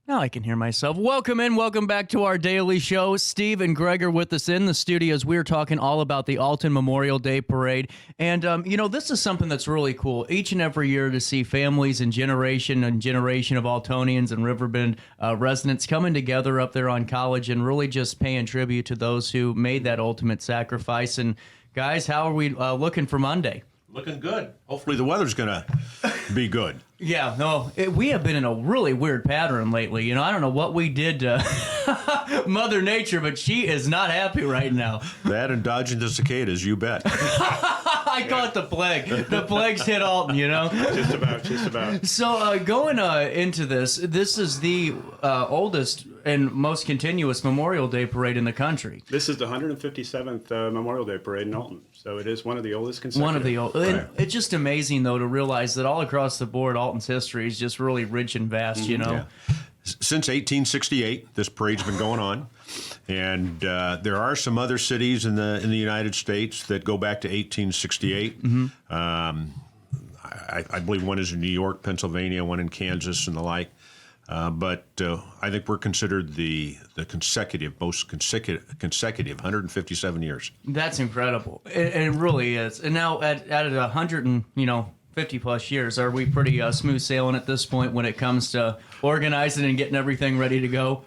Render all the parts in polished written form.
Now I can hear myself. Welcome back to our daily show. Steve and Greg are with us in the studios. We're talking all about the Alton Memorial Day Parade. And, this is something that's really cool. Each and every year to see families and generation of Altonians and Riverbend residents coming together up there on College and really just paying tribute to those who made that ultimate sacrifice. And, guys, how are we looking for Monday? Looking good. Hopefully the weather's going to be good. Yeah, no, we have been in a really weird pattern lately. I don't know what we did to Mother Nature, but she is not happy right now. That and dodging the cicadas, you bet. I call it the plague. The plague's hit Alton, Just about. So going into this is the oldest and most continuous Memorial Day parade in the country. This is the 157th Memorial Day parade in Alton, so it is one of the oldest consecutive. One of the old. Right. It's just amazing, though, to realize that all across the board, Alton's history is just really rich and vast, Yeah. Since 1868, this parade's been going on, and there are some other cities in the United States that go back to 1868. Mm-hmm. I believe one is in New York, Pennsylvania, one in Kansas, and the like. But I think we're considered the most consecutive 157 years. That's incredible. It really is. And now at 50 plus years, are we pretty smooth sailing at this point when it comes to organizing and getting everything ready to go?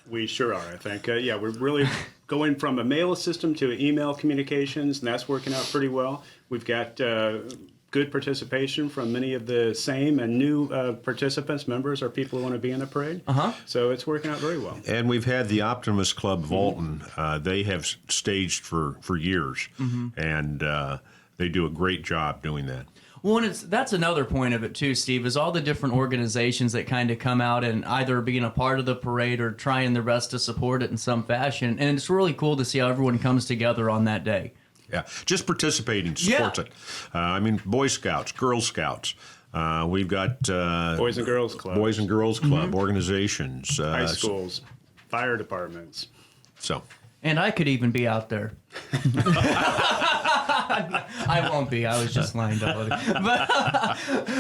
We sure are, I think. We're really going from a mail system to email communications, and that's working out pretty well. We've got good participation from many of the same and new participants, members, or people who want to be in the parade. Uh-huh. So it's working out very well. And we've had the Optimist Club of Alton. They have staged for years, and they do a great job doing that. Well, and that's another point of it, too, Steve, is all the different organizations that kind of come out and either being a part of the parade or trying their best to support it in some fashion. And it's really cool to see how everyone comes together on that day. Yeah, just participating supports it. Boy Scouts, Girl Scouts. We've got Boys and Girls Club. Boys and Girls Club organizations. High schools, fire departments. And I could even be out there. I won't be. I was just lying to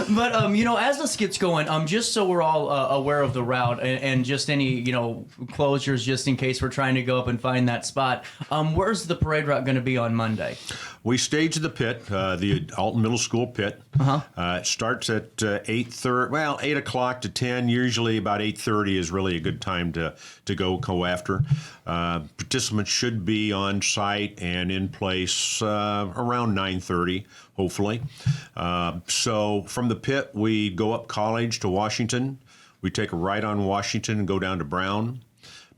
But as this gets going, just so we're all aware of the route and just any, closures just in case we're trying to go up and find that spot, where's the parade route going to be on Monday? We stage the pit, the Alton Middle School pit. It starts at 8:30. 8 o'clock to 10. Usually about 8:30 is really a good time to go after. Participants should be on site and in place around 9:30, hopefully. So from the pit, we go up College to Washington. We take a right on Washington and go down to Brown.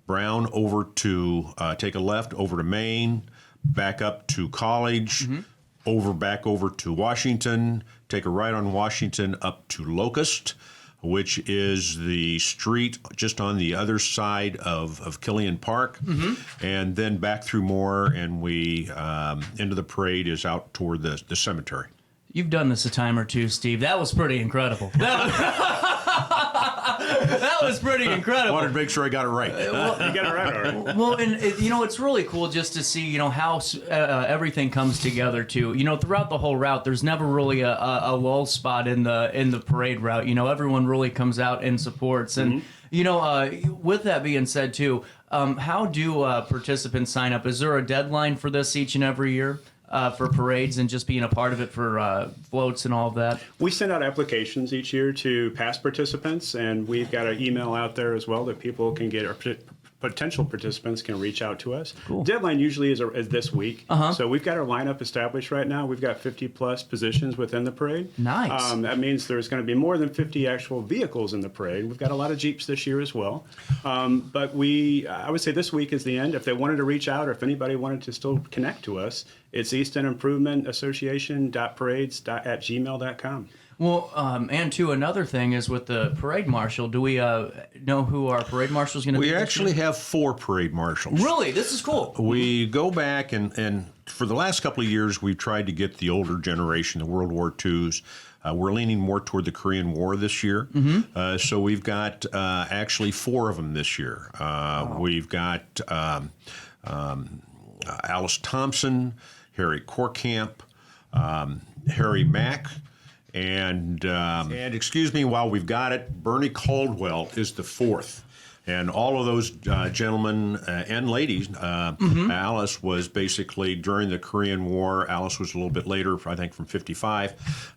Brown over to take a left over to Maine. Back up to College, back over to Washington, take a right on Washington up to Locust, which is the street just on the other side of Killian Park, and then back through Moore, and we end of the parade is out toward the cemetery. You've done this a time or two, Steve. That was pretty incredible. That was pretty incredible. I wanted to make sure I got it right. You got it right, all right. Well, and it's really cool just to see, how everything comes together too. Throughout the whole route, there's never really a lull spot in the parade route. Everyone really comes out and supports. And with that being said too, how do participants sign up? Is there a deadline for this each and every year? For parades and just being a part of it for floats and all of that? We send out applications each year to past participants, and we've got an email out there as well that people can get, or potential participants can reach out to us. Cool. Deadline usually is this week. So we've got our lineup established right now. We've got 50 plus positions within the parade. Nice. That means there's going to be more than 50 actual vehicles in the parade. We've got a lot of Jeeps this year as well. But I would say this week is the end. If they wanted to reach out, or if anybody wanted to still connect to us, it's Easton Improvement Association.parades@gmail.com. Well, and too, another thing is with the parade marshal, do we know who our parade marshal is going to be? We actually have 4 parade marshals. Really? This is cool. We go back, and for the last couple of years, we've tried to get the older generation, the World War IIs. We're leaning more toward the Korean War this year. So we've got actually 4 of them this year. We've got Alice Thompson, Harry Korkamp, Harry Mack, and excuse me, while we've got it, Bernie Caldwell is the 4th. And all of those gentlemen and ladies, Alice was basically during the Korean War. Alice was a little bit later, I think from 55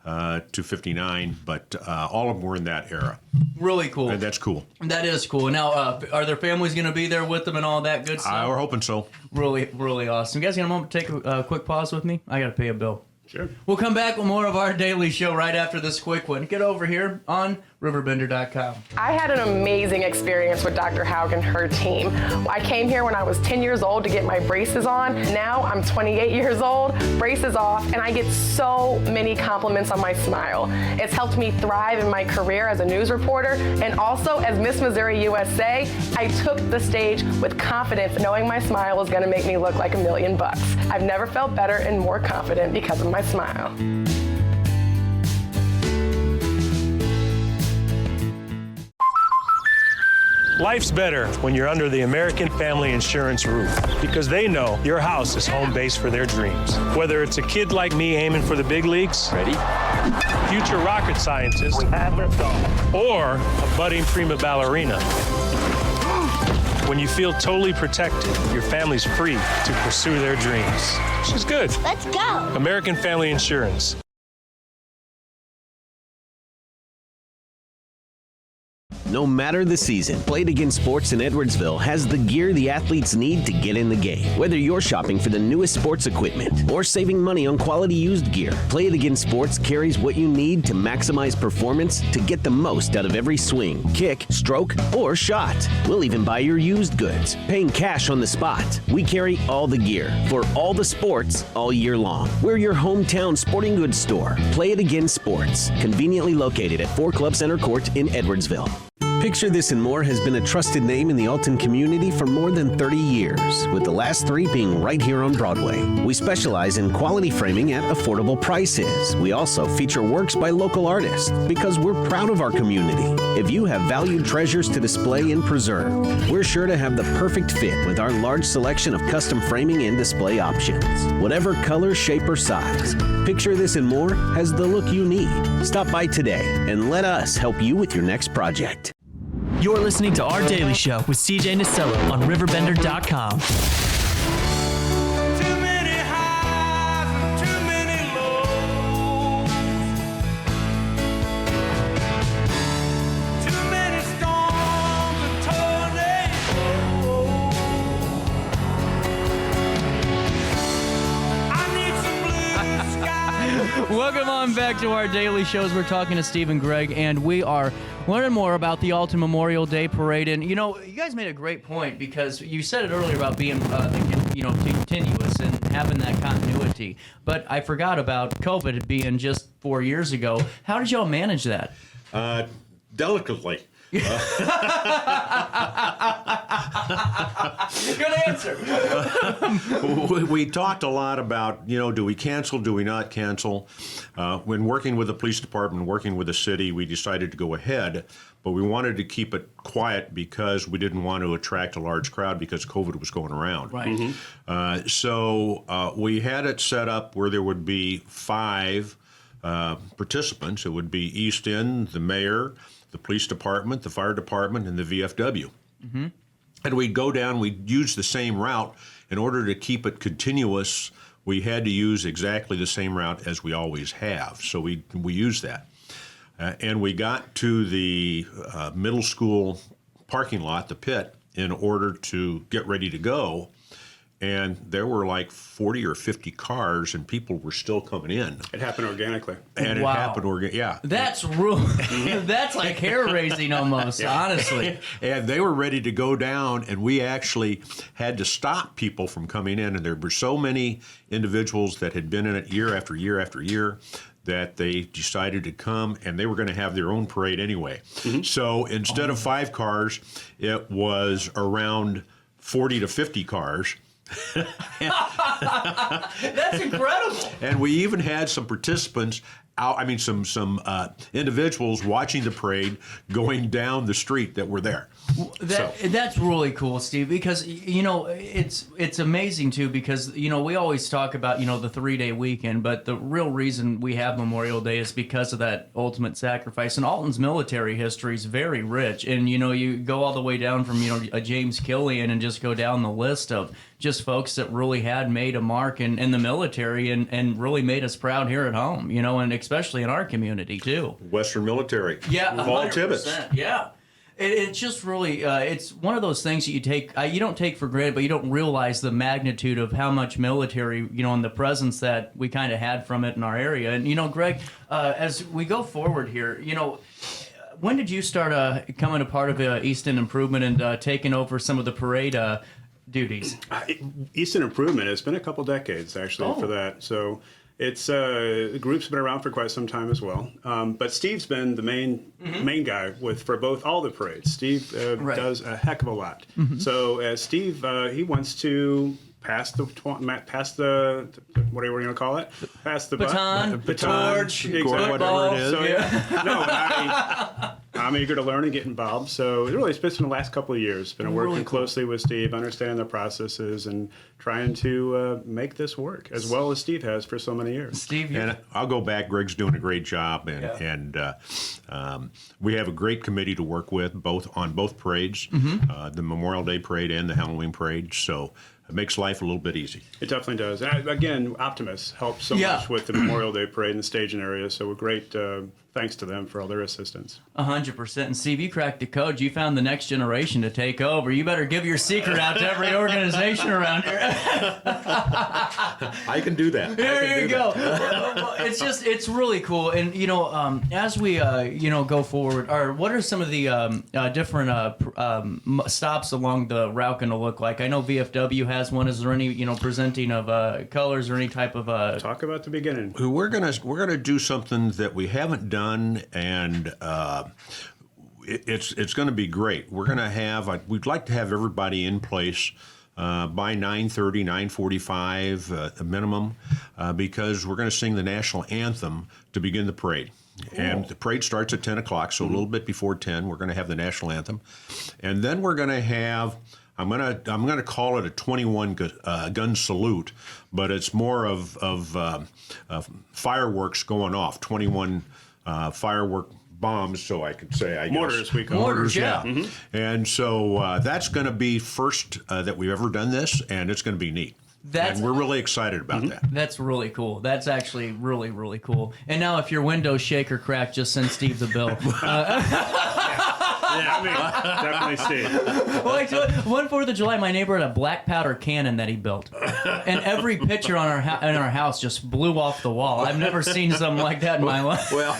to 59, but all of them were in that era. Really cool. And that's cool. That is cool. Now, are their families going to be there with them and all that good stuff? We're hoping so. Really, really awesome. You guys got a moment to take a quick pause with me? I got to pay a bill. Sure. We'll come back with more of our daily show right after this quick one. Get over here on RiverBender.com. I had an amazing experience with Dr. Haug and her team. I came here when I was 10 years old to get my braces on. Now I'm 28 years old, braces off, and I get so many compliments on my smile. It's helped me thrive in my career as a news reporter, and also as Miss Missouri USA, I took the stage with confidence, knowing my smile was going to make me look like $1 million. I've never felt better and more confident because of my smile. Life's better when you're under the American Family Insurance roof because they know your house is home base for their dreams. Whether it's a kid like me aiming for the big leagues, ready, future rocket scientist, or a budding prima ballerina. When you feel totally protected, your family's free to pursue their dreams. She's good. Let's go. American Family Insurance. No matter the season, Play It Again Sports in Edwardsville has the gear the athletes need to get in the game. Whether you're shopping for the newest sports equipment or saving money on quality used gear, Play It Again Sports carries what you need to maximize performance to get the most out of every swing, kick, stroke, or shot. We'll even buy your used goods, paying cash on the spot. We carry all the gear for all the sports all year long. We're your hometown sporting goods store. Play It Again Sports, conveniently located at 4 Club Center Court in Edwardsville. Picture This and More has been a trusted name in the Alton community for more than 30 years, with the last 3 being right here on Broadway. We specialize in quality framing at affordable prices. We also feature works by local artists because we're proud of our community. If you have valued treasures to display and preserve, we're sure to have the perfect fit with our large selection of custom framing and display options. Whatever color, shape, or size, Picture This and More has the look you need. Stop by today and let us help you with your next project. You're listening to Our Daily Show with CJ Nasello on RiverBender.com. Too many highs and too many lows. Too many storms and tornadoes. I need some blue skies. Welcome on back to our daily shows. We're talking to Steve and Greg, and we are learning more about the Alton Memorial Day Parade. And, you know, you guys made a great point because you said it earlier about being, continuous and having that continuity. But I forgot about COVID being just 4 years ago. How did y'all manage that? Delicately. Good answer. We talked a lot about, do we cancel, do we not cancel? When working with the police department, working with the city, we decided to go ahead, but we wanted to keep it quiet because we didn't want to attract a large crowd because COVID was going around. Right. Mm-hmm. So we had it set up where there would be 5 participants. It would be East End, the mayor, the police department, the fire department, and the VFW. Mm-hmm. And we'd go down, we'd use the same route. In order to keep it continuous, we had to use exactly the same route as we always have. So we used that. And we got to the middle school parking lot, the pit, in order to get ready to go. And there were like 40 or 50 cars, and people were still coming in. It happened organically. And Wow. it happened yeah. That's that's like hair raising almost, honestly. And they were ready to go down, and we actually had to stop people from coming in. And there were so many individuals that had been in it year after year after year that they decided to come, and they were going to have their own parade anyway. Mm-hmm. So instead of 5 cars, it was around 40 to 50 cars. That's incredible. And we even had some participants some individuals watching the parade going down the street that were there. That's really cool, Steve, because it's amazing too, because we always talk about the 3-day weekend, but the real reason we have Memorial Day is because of that ultimate sacrifice. And Alton's military history is very rich, and you go all the way down from a James Killian and just go down the list of just folks that really had made a mark in the military and really made us proud here at home, and especially in our community too. Western military. Yeah, Paul 100%. Tibbetts. Yeah. It's just really, it's one of those things that you don't take for granted, but you don't realize the magnitude of how much military, and the presence that we kind of had from it in our area. And, Greg, as we go forward here, when did you start becoming a part of East End Improvement and taking over some of the parade duties? East End Improvement, it's been a couple decades, actually, for that. So it's the group's been around for quite some time as well. But Steve's been the main guy for all the parades. Steve does a heck of a lot. So Steve, he wants to pass the what are we going to call it? Pass the baton, torch, exactly. Whatever it is. So, I'm eager to learn and get involved. So it's been the last couple of years. Been working really cool. closely with Steve, understanding the processes, and trying to make this work as well as Steve has for so many years. Steve, and I'll go back. Greg's doing a great job, and we have a great committee to work with on both parades, the Memorial Day parade and the Halloween parade. So it makes life a little bit easy. It definitely does. And again, Optimus helps so much with the Memorial Day parade and the staging area. So we're great. Thanks to them for all their assistance. 100%. And Steve, you cracked the code. You found the next generation to take over. You better give your secret out to every organization around here. I can do that. There you go. It's really cool. And as we go forward, what are some of the different stops along the route going to look like? I know VFW has one. Is there any presenting of colors or any type of talk about the beginning? We're gonna do something that we haven't done, and it's going to be great. We're going to have, we'd like to have everybody in place by 9:30, 9:45 minimum, because we're going to sing the national anthem to begin the parade. And the parade starts at 10 o'clock, so a little bit before 10, we're going to have the national anthem. And then we're going to have, I'm gonna call it a 21 gun salute, but it's more of fireworks going off, 21 firework bombs, so I could say, I guess. Mortars, we call Mortars, yeah. And so that's going to be first that we've ever done this, and it's going to be neat. And we're really excited about that. That's really cool. That's actually really, really cool. And now if your windows shake or crack, just send Steve the bill. Definitely Steve. Well, actually, one 4th of July, my neighbor had a black powder cannon that he built, and every picture on in our house just blew off the wall. I've never seen something like that in my life. Well,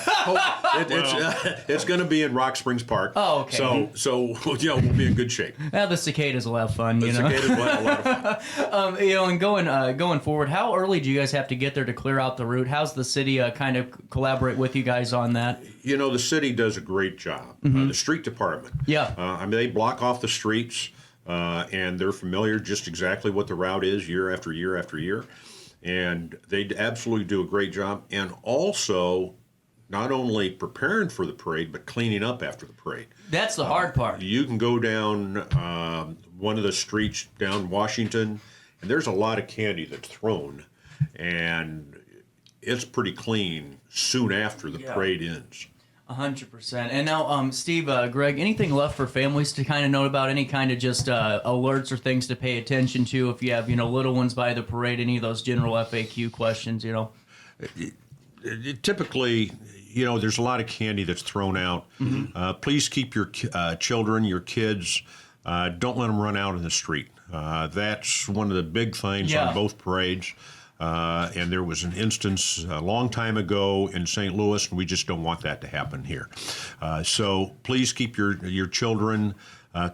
it's going to be in Rock Springs Park. Oh, okay. So we'll be in good shape. The cicadas will have fun. Cicadas will have a lot of fun. And going forward, how early do you guys have to get there to clear out the route? How's the city kind of collaborate with you guys on that? The city does a great job. The street department. Yeah. They block off the streets, and they're familiar just exactly what the route is year after year after year. And they absolutely do a great job. And also, not only preparing for the parade, but cleaning up after the parade. That's the hard part. You can go down one of the streets down Washington, and there's a lot of candy that's thrown, and it's pretty clean soon after the parade ends. 100%. And now, Steve, Greg, anything left for families to kind of know about? Any kind of just alerts or things to pay attention to if you have, little ones by the parade? Any of those general FAQ questions? Typically, there's a lot of candy that's thrown out. Please keep your children, your kids. Don't let them run out in the street. That's one of the big things on both parades. And there was an instance a long time ago in St. Louis, and we just don't want that to happen here. So please keep your children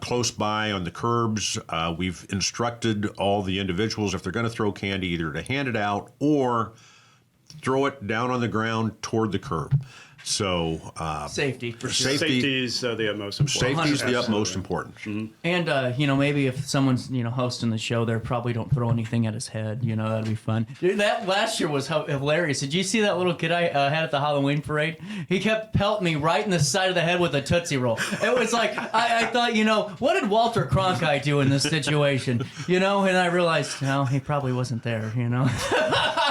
close by on the curbs. We've instructed all the individuals, if they're going to throw candy, either to hand it out or throw it down on the ground toward the curb. So Safety for sure. Safety is the utmost important. Safety is the Absolutely. utmost importance. And maybe if someone's hosting the show, they probably don't throw anything at his head. That'd be fun. Dude, that last year was hilarious. Did you see that little kid I had at the Halloween parade? He kept pelting me right in the side of the head with a Tootsie Roll. It was like I thought, what did Walter Cronkite do in this situation? And I realized, no, he probably wasn't there.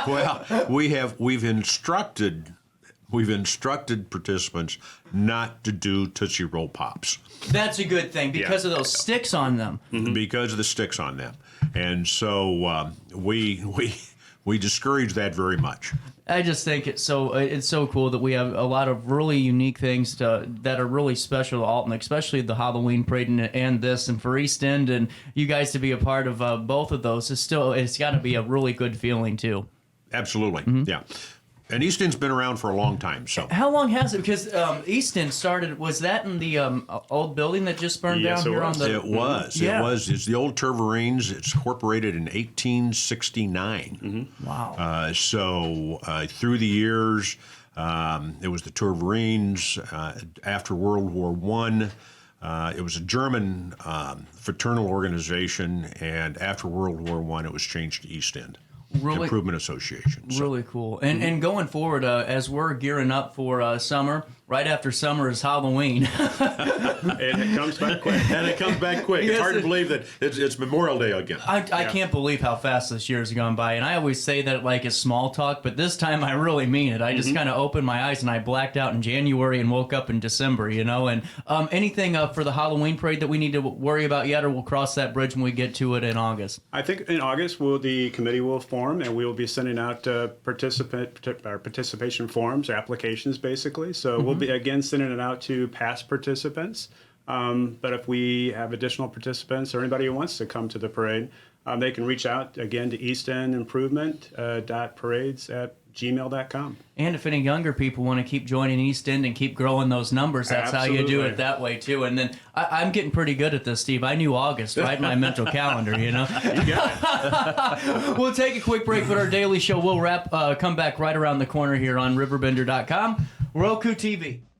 Well, we've instructed participants not to do Tootsie Roll Pops. That's a good thing because of those sticks on them. Because of the sticks on them. And so we discourage that very much. I just think it's so cool that we have a lot of really unique things that are really special to Alton, especially the Halloween parade and this, and for East End and you guys to be a part of both of those. It's got to be a really good feeling too. Absolutely, yeah. And East End's been around for a long time. So how long has it? Because East End started. Was that in the old building that just burned down here on the? It was. Yeah. It was. It's the old Turverines. It's incorporated in 1869. Wow. So through the years, it was the Turverines. After World War I, it was a German fraternal organization, and after World War I, it was changed to East End. Really, Improvement Association. So. Really cool. And going forward, as we're gearing up for summer, right after summer is Halloween. And it comes back quick. It's Yes, hard to believe that it's Memorial Day again. I can't believe how fast this year has gone by. And I always say that like it's small talk, but this time I really mean it. I just kind of opened my eyes and I blacked out in January and woke up in December, And anything for the Halloween parade that we need to worry about yet, or we'll cross that bridge when we get to it in August? I think in August the committee will form, and we will be sending out participation forms, applications, basically. So we'll be again sending it out to past participants. But if we have additional participants or anybody who wants to come to the parade, they can reach out again to eastendimprovement.parades@gmail.com. And if any younger people want to keep joining East End and keep growing those numbers, that's how you do it that way too. And then I'm getting pretty good at this, Steve. I knew August, right? My mental calendar, You got it. We'll take a quick break with our daily show. We'll come back right around the corner here on RiverBender.com, Roku TV.